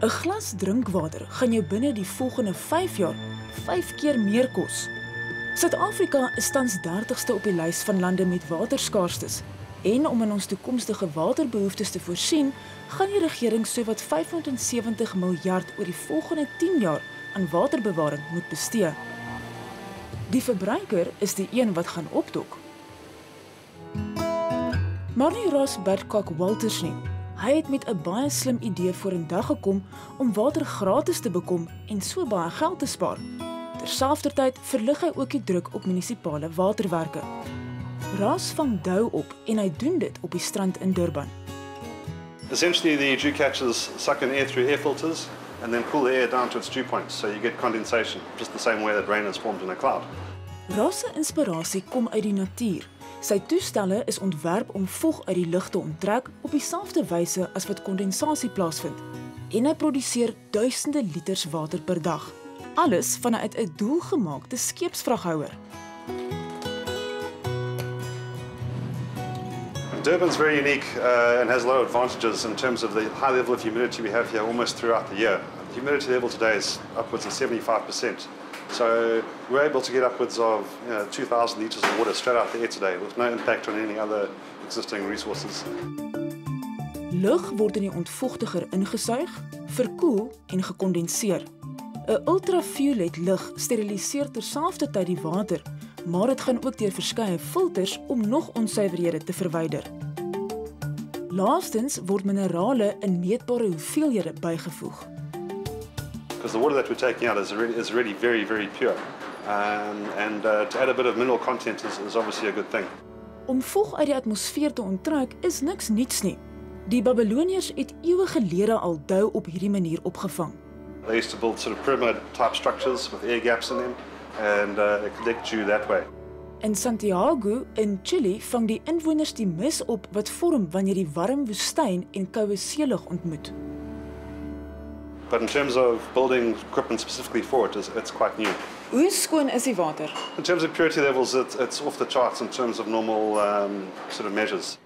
'n glas drinkwater gaan jou binne die volgende 5 jaar 5 keer meer kos. Suid-Afrika is tans 30ste op die lys van lande met waterskaarstes. En om in ons toekomstige waterbehoeftes te voorsien, gaan die regering sowat 570 miljard oor die volgende 10 jaar aan waterbewaring moet bestee. Die verbruiker is die een wat gaan opdok. Maar nie Ross Badcock Walters nie. Hy het met 'n baie slim idee vorendag gekom om water gratis te bekom en so baie geld te spaar. Terselfdertyd verlig hy ook die druk op munisipale waterwerke. Ross vang dou op en hy doen dit op die strand in Durban. Essentially, the dew catchers suck in air through air filters and then pull the air down to its dew points, so you get condensation, just the same way that rain is formed in a cloud. Ross se inspirasie kom uit die natuur. Sy toestelle is ontwerp om vog uit die lug te onttrek op dieselfde wyse as wat kondensasie plaasvind. En hy produseer duisende liters water per dag. Alles vanuit 'n doelgemaakte skeepsvraghouer. Durban's very unique and has a lot of advantages in terms of the high level of humidity we have here almost throughout the year. The humidity level today is upwards of 75%. So we're able to get upwards of 2,000 litres of water straight out the air today with no impact on any other existing resources. Lug word in die ontvogtiger ingesuig, verkoel en gekondenseer. 'n Ultraviolet lig steriliseer terselfdertyd die water, maar dit gaan ook deur verskeie filters om nog onsuiverhede te verwyder. Laastens word minerale in meetbare hoeveelhede bygevoeg. Because the water that we're taking out is really very, very pure. And to add a bit of mineral content is obviously a good thing. Om vog uit die atmosfeer te onttrek is niks niets nie. Die Babiloniërs het eeue gelede al dou op hierdie manier opgevang. They used to build sort of pyramid-type structures with air gaps in them and collect dew that way. In Santiago in Chili vang die inwoners die mis op wat vorm wanneer die warm woestyn en koue seelug ontmoet. But in terms of building equipment specifically for it, it's quite new. Hoe skoon is die water? In terms of purity levels, it's off the charts in terms of normal sort of measures.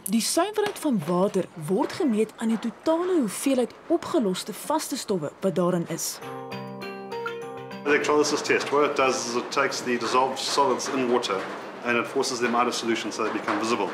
Die suiwerheid van water word gemeet aan die totale hoeveelheid opgeloste vaste stowwe wat daarin is. The electrolysis test, what it does is it takes the dissolved solids in water and it forces them out of solution so they become visible.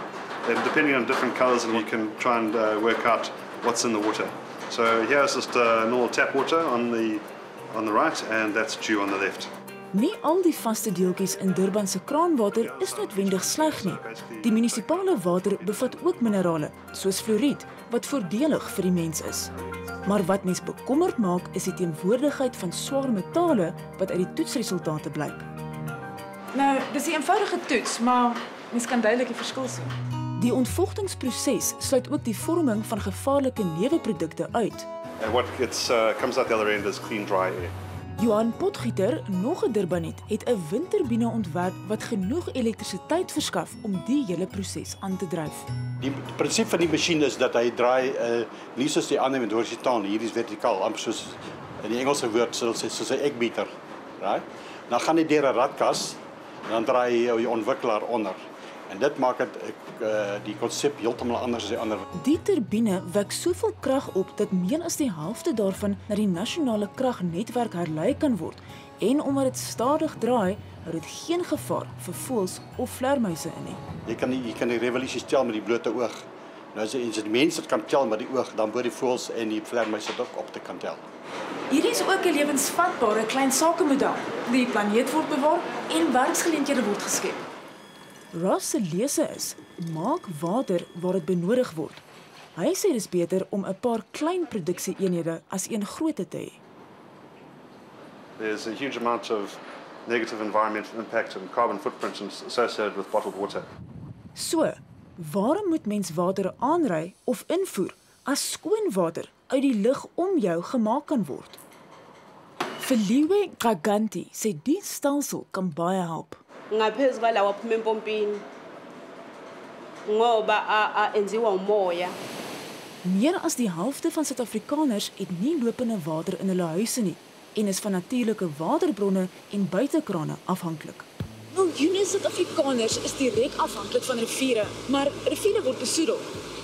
And depending on different colors, and you can try and work out what's in the water. So here's just normal tap water on the right, and that's dew on the left. Nie al die vaste deeltjies in Durban se kraanwater is noodwendig sleg nie. Die munisipale water bevat ook minerale, soos fluoried, wat voordelig vir die mens is. Maar wat mens bekommerd maak, is die teenwoordigheid van swaar metale wat uit die toetsresultate blyk. Nou, dis 'n eenvoudige toets, maar mens kan duidelik die verskil sien. Die ontvogtingsproses sluit ook die vorming van gevaarlike neuweprodukte uit. And what comes out the other end is clean, dry air. Johan Potgieter, nog 'n Durbanet, het 'n windturbine ontwerp wat genoeg elektrisiteit verskaf om die hele proses aan te dryf. Die prinsip van die masjien is dat hy draai nie soos die ander met horisontaal, hier is vertikaal, amper soos in die Engelse woord soos 'n eggbeater, right? Dan gaan hy deur 'n ratkas en dan draai hy die ontwikkelaar onder. En dit maak dit die konsep heeltemal anders as die ander. Die turbine wek soveel krag op dat meer as die helfte daarvan na die nasionale kragnetwerk herlei kan word. En omdat dit stadig draai, hou dit geen gevaar vir voëls of vlermuise in nie. Jy kan die revolusies tel met die blote oog. Nou as die mense dit kan tel met die oog, dan word die voëls en die vlermuise dit ook op te kan tel. Hierdie is ook 'n lewensvatbare klein sakemodel. Die planeet word bewaar en werksgeleenthede word geskep. Ross se lese is, maak water waar dit benodig word. Hy sê dis beter om 'n paar klein produksie-eenhede as een groot te hê. There's a huge amount of negative environmental impact and carbon footprint associated with bottled water. So, waarom moet mens water aanry of invoer as skoon water uit die lug om jou gemaak kan word? Feliwe Gaganti sê die stelsel kan baie help. Ngaphezu kwalawa aphuma empompini ngoba enziwa umoya. Meer as die helfte van Suid-Afrikaners het nie lopende water in hulle huise nie en is van natuurlike waterbronne en buitekrane afhanklik. Miljoene Suid-Afrikaners is direk afhanklik van riviere, maar riviere word besoedel.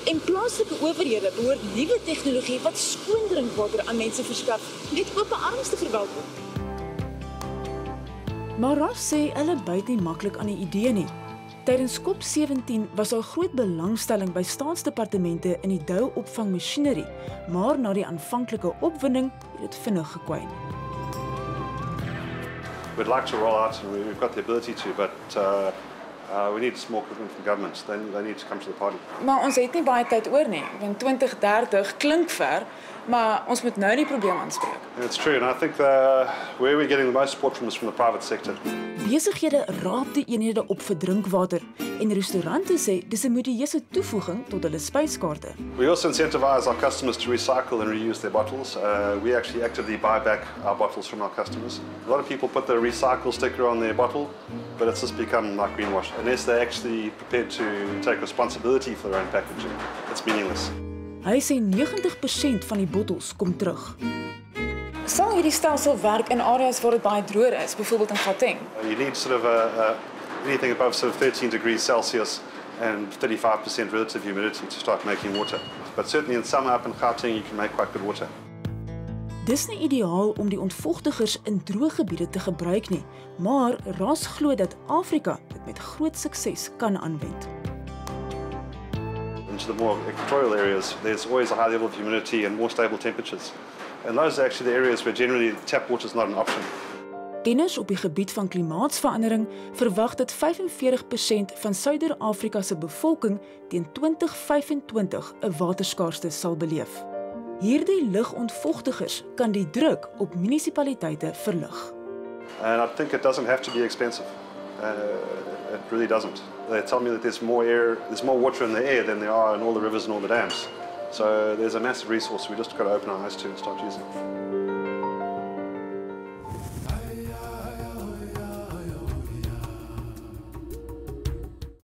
En plaaslike owerhede behoort nuwe tegnologie wat skoon drinkwater aan mense verskaf met oop arms te verwelkom. Maar Ross sê hulle byt nie maklik aan die idee nie. Tydens COP17 was daar groot belangstelling by staatsdepartemente in die douopvangmasjinerie, maar na die aanvanklike opwinding het dit vinnig gekwyn. We'd like to roll out, and we've got the ability to, but we need more commitment from governments. They need to come to the party. Maar ons het nie baie tyd oor nie, want 2030 klink ver, maar ons moet nou die probleem aanspreek. And it's true, and I think where we're getting the most support from is from the private sector. Besighede raap die eenhede op vir drinkwater en restaurante sê dis 'n modieuse toevoeging tot hulle spyskaarte. We also incentivize our customers to recycle and reuse their bottles. We actually actively buy back our bottles from our customers. A lot of people put the recycle sticker on their bottle, but it's just become like greenwash. Unless they're actually prepared to take responsibility for their own packaging, it's meaningless. Hy sê 90% van die bottels kom terug. Sal hierdie stelsel werk in areas waar dit baie droër is, byvoorbeeld in Gauteng? You need sort of anything above sort of 13 degrees Celsius and 35% relative humidity to start making water. But certainly in summer up in Gauteng you can make quite good water. Dis nie ideaal om die ontvogtigers in droë gebiede te gebruik nie, maar Ross glo dat Afrika dit met groot sukses kan aanwend. Into the more equatorial areas, there's always a high level of humidity and more stable temperatures. And those are actually the areas where generally tap water is not an option. Kenners op die gebied van klimaatsverandering verwag dat 45% van Suider-Afrika se bevolking teen 2025 'n waterskaarste sal beleef. Hierdie ligontvochtigers kan die druk op munisipaliteite verlig. And I think it doesn't have to be expensive. It really doesn't. They tell me that there's more water in the air than there are in all the rivers and all the dams. So there's a massive resource we just got to open our eyes to and start using.